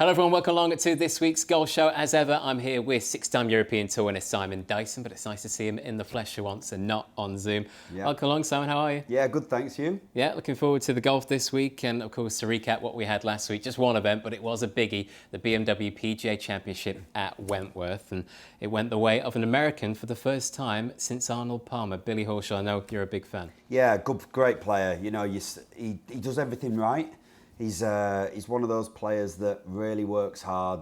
Hello everyone, welcome along to this week's golf show. As ever, I'm here with six-time European Tour winner Simon Dyson, but it's nice to see him in the flesh for once and not on Zoom. Yeah. Welcome along, Simon, how are you? Yeah, good, thanks. You? Yeah, looking forward to the golf this week, and of course to recap what we had last week. Just one event, but it was a biggie, the BMW PGA Championship at Wentworth, and it went the way of an American for the first time since Arnold Palmer. Billy Horsham, I know you're a big fan. Yeah, great player. You know, he does everything right. He's one of those players that really works hard.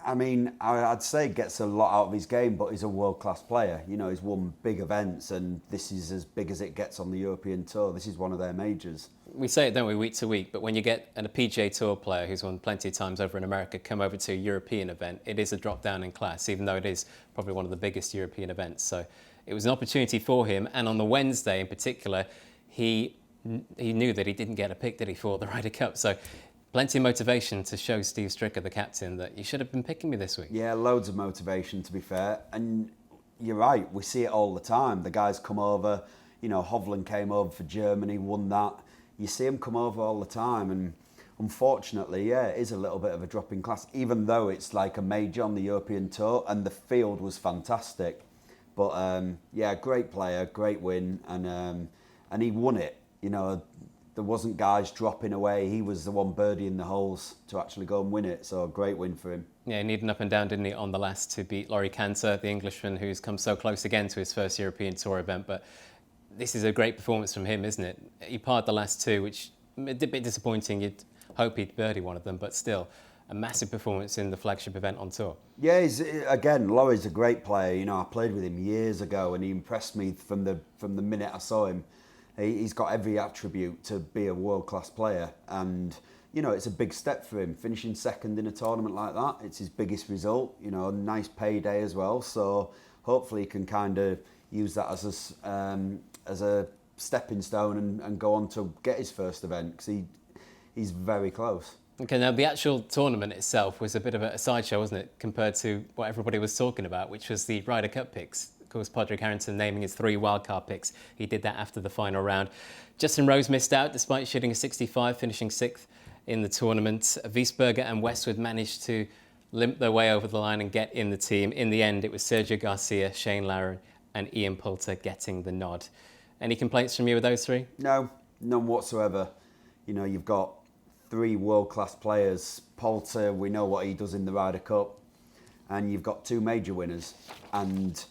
I mean, I'd say gets a lot out of his game, but he's a world-class player. You know, he's won big events, and this is as big as it gets on the European Tour. This is one of their majors. We say it, don't we, week to week, but when you get a PGA Tour player who's won plenty of times over in America come over to a European event, it is a drop down in class, even though it is probably one of the biggest European events. So it was an opportunity for him, and on the Wednesday in particular, he knew that he didn't get a pick, did he, for the Ryder Cup? So plenty of motivation to show Steve Stricker, the captain, that you should have been picking me this week. Yeah, loads of motivation, to be fair. And you're right, we see it all the time. The guys come over, you know, Hovland came over for Germany, won that. You see him come over all the time. And unfortunately, yeah, it is a little bit of a drop in class, even though it's like a major on the European Tour and the field was fantastic. But yeah, great player, great win, and he won it. You know, there wasn't guys dropping away. He was the one birdieing the holes to actually go and win it. So a great win for him. Yeah, he needed an up and down, didn't he, on the last to beat Laurie Cantor, the Englishman who's come so close again to his first European Tour event. But this is a great performance from him, isn't it? He parred the last two, which a bit disappointing. You'd hope he'd birdie one of them, but still a massive performance in the flagship event on tour. Yeah, again, Laurie's a great player. You know, I played with him years ago, and he impressed me from the minute I saw him. He's got every attribute to be a world-class player, and you know, it's a big step for him, finishing second in a tournament like that. It's his biggest result, you know, a nice payday as well, so hopefully he can kind of use that as a stepping stone and go on to get his first event, because he's very close. Okay, now the actual tournament itself was a bit of a sideshow, wasn't it, compared to what everybody was talking about, which was the Ryder Cup picks. Of course, Padraig Harrington naming his 3 wildcard picks. He did that after the final round. Justin Rose missed out despite shooting a 65, finishing 6th in the tournament. Wiesberger and Westwood managed to limp their way over the line and get in the team. In the end, it was Sergio Garcia, Shane Lowry and Ian Poulter getting the nod. Any complaints from you with those 3? No, none whatsoever. You know, you've got 3 world-class players. Poulter, we know what he does in the Ryder Cup. And you've got 2 major winners. And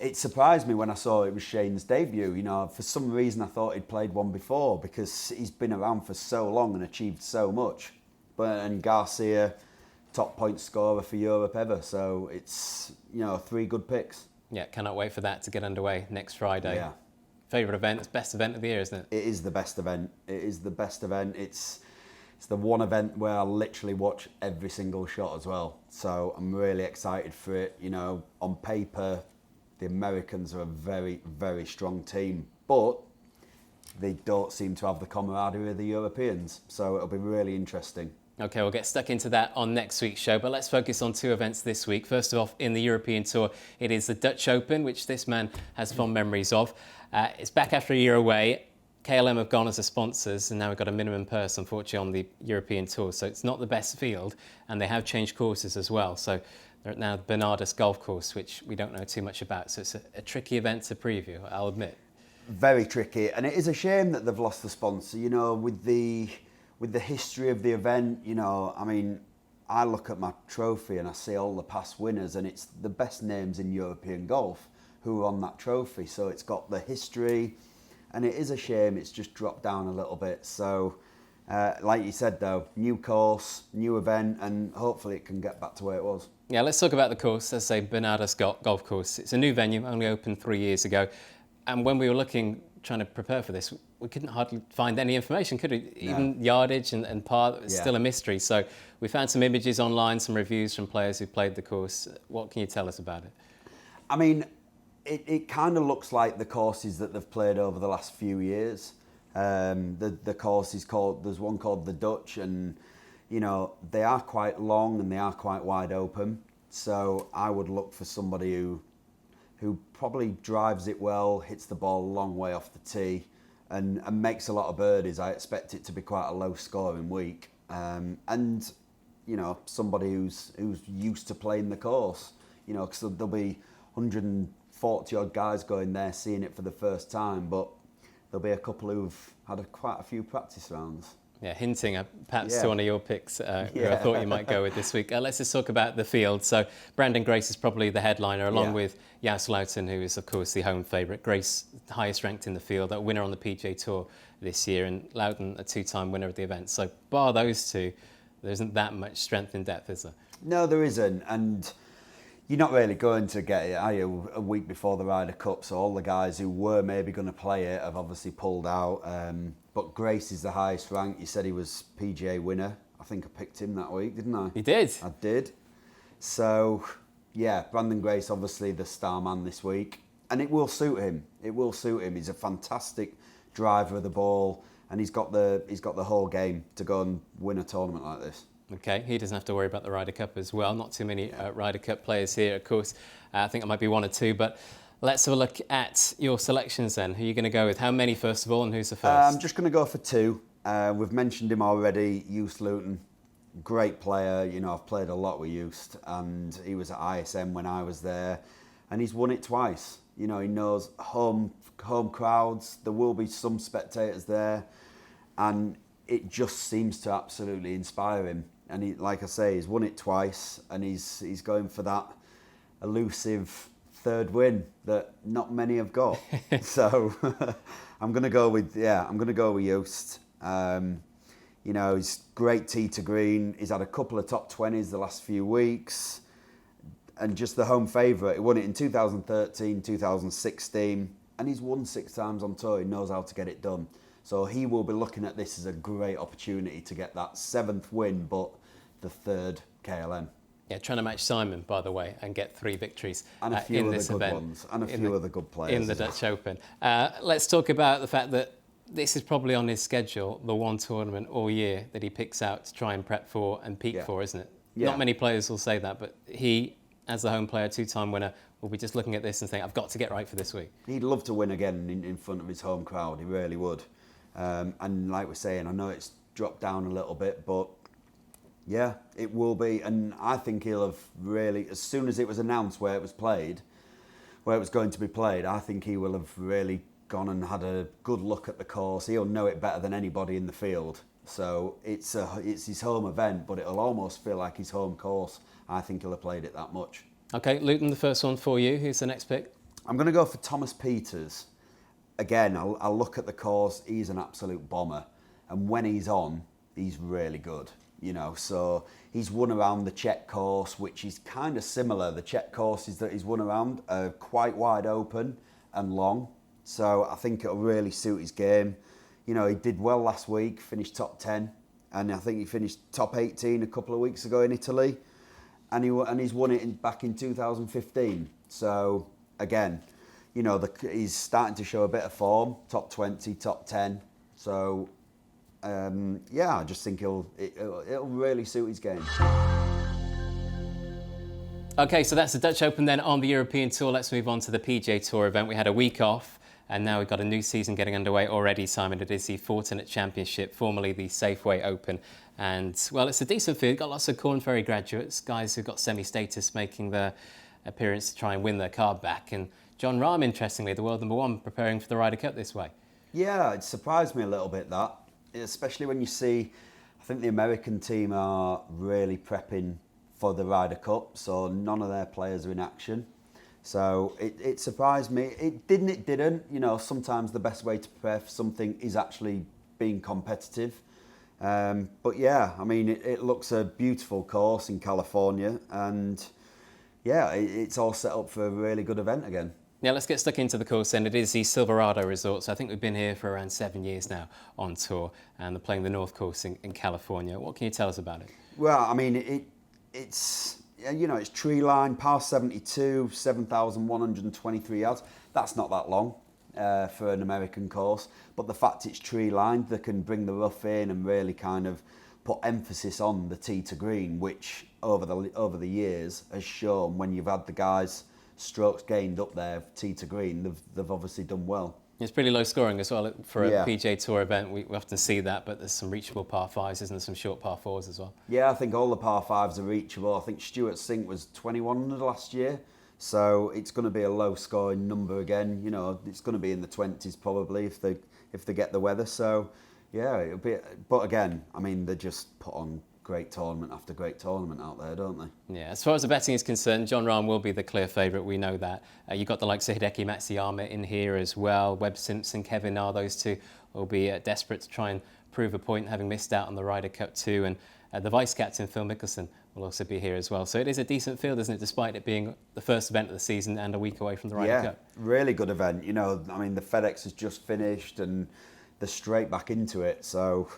it surprised me when I saw it was Shane's debut. You know, for some reason I thought he'd played one before because he's been around for so long and achieved so much. And Garcia, top point scorer for Europe ever. So it's, you know, 3 good picks. Yeah, cannot wait for that to get underway next Friday. Yeah. Favourite event, it's best event of the year, isn't it? It is the best event. It is the best event. It's the one event where I literally watch every single shot as well. So I'm really excited for it. You know, on paper, the Americans are a very, very strong team, but they don't seem to have the camaraderie of the Europeans. So it'll be really interesting. Okay, we'll get stuck into that on next week's show, but let's focus on 2 events this week. First of all, in the European Tour, it is the Dutch Open, which this man has fond memories of. It's back after a year away. KLM have gone as the sponsors, and now we've got a minimum purse, unfortunately, on the European Tour. So it's not the best field, and they have changed courses as well. So they're at now the Bernardo golf course, which we don't know too much about. So it's a tricky event to preview, I'll admit. Very tricky, and it is a shame that they've lost the sponsor. You know, with the history of the event, you know, I mean, I look at my trophy and I see all the past winners, and it's the best names in European golf who are on that trophy. So it's got the history, and it is a shame it's just dropped down a little bit. So, like you said though, new course, new event, and hopefully it can get back to where it was. Yeah, let's talk about the course. Let's say Bernardo golf course. It's a new venue, only opened 3 years ago. And when we were trying to prepare for this, we couldn't hardly find any information, could we? No. Even yardage and par, it's still a mystery. So we found some images online, some reviews from players who played the course. What can you tell us about it? I mean, it kind of looks like the courses that they've played over the last few years. The course is called, there's one called the Dutch, and you know, they are quite long and they are quite wide open. So I would look for somebody who probably drives it well, hits the ball a long way off the tee, and makes a lot of birdies. I expect it to be quite a low scoring week. And somebody who's used to playing the course. Because there'll be 140 odd guys going there seeing it for the first time, but there'll be a couple who've had quite a few practice rounds. Yeah, hinting perhaps to one of your picks who I thought you might go with this week. Let's just talk about the field. So Brandon Grace is probably the headliner, along with Jas Louten, who is, of course, the home favourite. Grace, highest ranked in the field, a winner on the PGA Tour this year, and Louten, a two-time winner of the event. So bar those two, there isn't that much strength in depth, is there? No, there isn't. And you're not really going to get it, are you, a week before the Ryder Cup? So all the guys who were maybe going to play it have obviously pulled out. But Grace is the highest ranked. You said he was PGA winner. I think I picked him that week, didn't I? You did? I did. So, yeah, Brandon Grace, obviously the star man this week. And it will suit him. It will suit him. He's a fantastic driver of the ball, and he's got the whole game to go and win a tournament like this. Okay, he doesn't have to worry about the Ryder Cup as well. Not too many Ryder Cup players here, of course. I think it might be one or two, but let's have a look at your selections then. Who are you going to go with? How many, first of all, and who's the first? I'm just going to go for two. We've mentioned him already, Jas Louten. Great player. I've played a lot with Jas, and he was at ISM when I was there, and he's won it twice. He knows home crowds. There will be some spectators there, and it just seems to absolutely inspire him. And he, like I say, he's won it twice, and he's going for that elusive third win that not many have got. So I'm going to go with Jas. He's great tee to green. He's had a couple of top 20s the last few weeks, and just the home favourite. He won it in 2013, 2016, and he's won 6 times on tour. He knows how to get it done. So he will be looking at this as a great opportunity to get that 7th win, but the 3rd KLM. Yeah, trying to match Simon, by the way, and get 3 victories and a few in other this good event. Ones, and a few other good players in the Dutch Open. Let's talk about the fact that this is probably on his schedule, the one tournament all year that he picks out to try and prep for and peak for, isn't it? Yeah. Not many players will say that, but he, as the home player, 2-time winner, will be just looking at this and think, I've got to get right for this week. He'd love to win again in front of his home crowd. He really would. And like we're saying, I know it's dropped down a little bit, but yeah, it will be. And I think he'll have really, as soon as it was announced where it was going to be played, I think he will have really gone and had a good look at the course. He'll know it better than anybody in the field. So it's his home event, but it'll almost feel like his home course. I think he'll have played it that much. Okay, Louten, the first one for you. Who's the next pick? I'm going to go for Thomas Pieters. Again, I'll look at the course. He's an absolute bomber. And when he's on, he's really good. So he's won around the Czech course, which is kind of similar. The Czech courses that he's won around are quite wide open and long. So I think it'll really suit his game. He did well last week, finished top 10. And I think he finished top 18 a couple of weeks ago in Italy. And he's won it back in 2015. So again, he's starting to show a bit of form, top 20, top 10. So, I just think it'll really suit his game. Okay, so that's the Dutch Open then on the European Tour. Let's move on to the PGA Tour event. We had a week off, and now we've got a new season getting underway already, Simon. It is the Fortinet Championship, formerly the Safeway Open. And, well, it's a decent field. Got lots of Corn Ferry graduates, guys who've got semi-status making their appearance to try and win their card back. And John Rahm, interestingly, the world number 1, preparing for the Ryder Cup this way. Yeah, it surprised me a little bit, that. Especially when you see, I think the American team are really prepping for the Ryder Cup, so none of their players are in action. So it surprised me. It didn't. Sometimes the best way to prepare for something is actually being competitive. But yeah, I mean, it looks a beautiful course in California, and yeah, it's all set up for a really good event again. Yeah, let's get stuck into the course then. It is the Silverado Resort. So I think we've been here for around 7 years now on tour, and they're playing the North Course in California. What can you tell us about it? Well, I mean, it's tree line, par 72, 7,123 yards. That's not that long for an American course. But the fact it's tree lined, they can bring the rough in and really kind of put emphasis on the tee to green, which over the years has shown when you've had the guys strokes gained up there, tee to green, they've obviously done well. It's pretty low scoring as well for a Yeah. PGA Tour event. We often see that, but there's some reachable par fives, isn't there? Some short par fours as well. Yeah, I think all the par fives are reachable. I think Stuart Sink was 21 under last year. So it's going to be a low scoring number again. You know, it's going to be in the 20s probably if they get the weather. So yeah, it'll be. But again, I mean, they just put on great tournament after great tournament out there, don't they? Yeah, as far as the betting is concerned, Jon Rahm will be the clear favourite. We know that. You've got the likes of Hideki Matsuyama in here as well. Webb Simpson, Kevin Na, those two will be desperate to try and prove a point, having missed out on the Ryder Cup too. And the vice captain, Phil Mickelson, will also be here as well. So it is a decent field, isn't it, despite it being the first event of the season and a week away from the Ryder Cup? Yeah, really good event. You know, I mean, the FedEx has just finished and they're straight back into it. So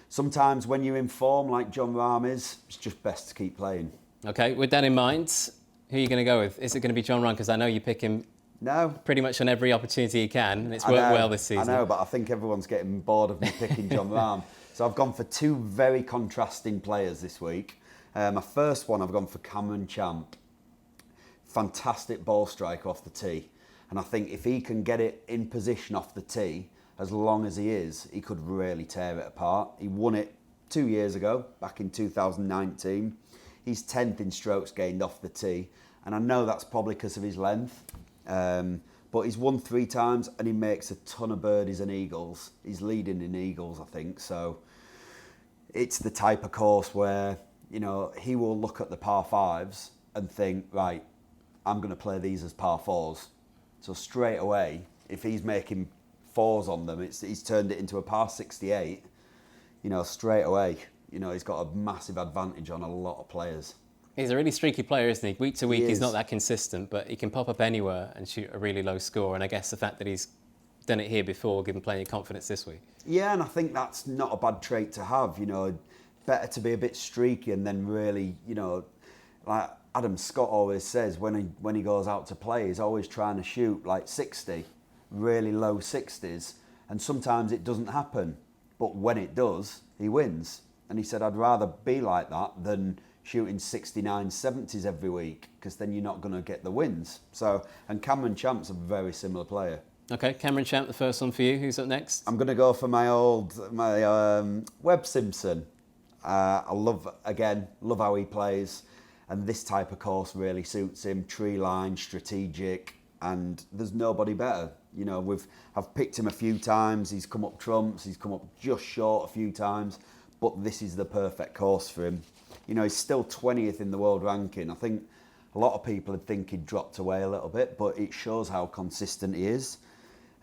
sometimes when you're in form like Jon Rahm is, it's just best to keep playing. Okay, with that in mind, who are you going to go with? Is it going to be Jon Rahm? Because I know you pick him pretty much on every opportunity you can, and it's worked well this season. I know, but I think everyone's getting bored of me picking Jon Rahm. So I've gone for two very contrasting players this week. My first one, I've gone for Cameron Champ. Fantastic ball striker off the tee. And I think if he can get it in position off the tee, as long as he is, he could really tear it apart. He won it 2 years ago, back in 2019. He's 10th in strokes gained off the tee. And I know that's probably because of his length. But he's won 3 times and he makes a ton of birdies and eagles. He's leading in eagles, I think. So it's the type of course where, you know, he will look at the par 5s and think, right, I'm going to play these as par 4s. So straight away, if he's making 4s on them, he's turned it into a par 68, you know, straight away. You know, he's got a massive advantage on a lot of players. He's a really streaky player, isn't he? Week to week, he's not that consistent, but he can pop up anywhere and shoot a really low score. And I guess the fact that he's done it here before will give him plenty of confidence this week. Yeah, and I think that's not a bad trait to have. You know, better to be a bit streaky and then really, you know, like Adam Scott always says, when he goes out to play, he's always trying to shoot like 60, really low 60s. And sometimes it doesn't happen. But when it does, he wins. And he said, I'd rather be like that than shooting 69, 70s every week, because then you're not going to get the wins. So, and Cameron Champ's a very similar player. Okay, Cameron Champ, the first one for you. Who's up next? I'm going to go for my Webb Simpson. I love how he plays, and this type of course really suits him. Tree line, strategic, and there's nobody better. You know, I've picked him a few times. He's come up trumps. He's come up just short a few times, but this is the perfect course for him. You know, he's still 20th in the world ranking. I think a lot of people would think he'd dropped away a little bit, but it shows how consistent he is.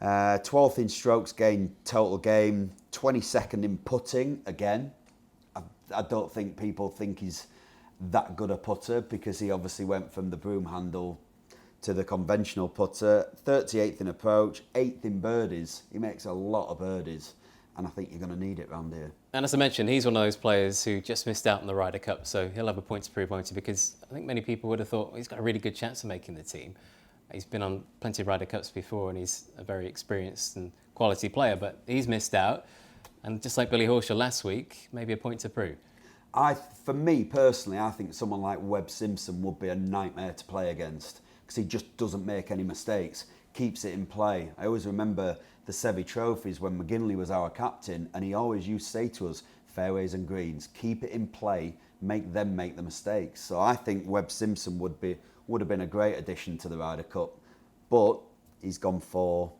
12th in strokes gained total game, 22nd in putting again. I don't think people think he's that good a putter because he obviously went from the broom handle to the conventional putter. 38th in approach, 8th in birdies. He makes a lot of birdies, and I think you're going to need it round here. And as I mentioned, he's one of those players who just missed out on the Ryder Cup, so he'll have a point to prove, won't he? Because I think many people would have thought he's got a really good chance of making the team. He's been on plenty of Ryder Cups before, and he's a very experienced and quality player, but he's missed out. And just like Billy Horsham last week, maybe a point to prove. For me personally, I think someone like Webb Simpson would be a nightmare to play against because he just doesn't make any mistakes, keeps it in play. I always remember the Seve Trophies when McGinley was our captain, and he always used to say to us, fairways and greens, keep it in play, make them make the mistakes. So I think Webb Simpson would have been a great addition to the Ryder Cup, but he's gone for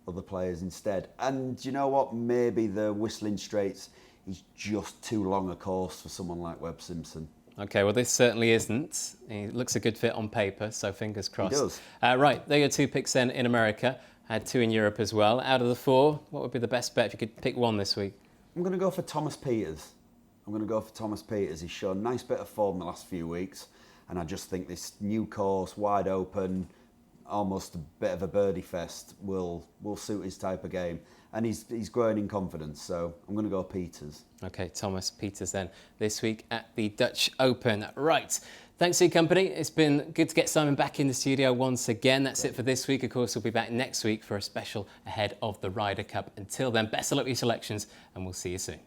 other players instead. And you know what? Maybe the Whistling Straits is just too long a course for someone like Webb Simpson. Okay, well, this certainly isn't. He looks a good fit on paper, so fingers crossed. He does. Right, there are your 2 picks then in America. Had 2 in Europe as well. Out of the 4, what would be the best bet if you could pick one this week? I'm going to go for Thomas Pieters. He's shown a nice bit of form the last few weeks, and I just think this new course, wide open, almost a bit of a birdie fest, will suit his type of game. And he's growing in confidence, so I'm going to go Pieters. Okay, Thomas Pieters then, this week at the Dutch Open. Right, thanks for your company. It's been good to get Simon back in the studio once again. That's it for this week. Of course, we'll be back next week for a special ahead of the Ryder Cup. Until then, best of luck with your selections, and we'll see you soon.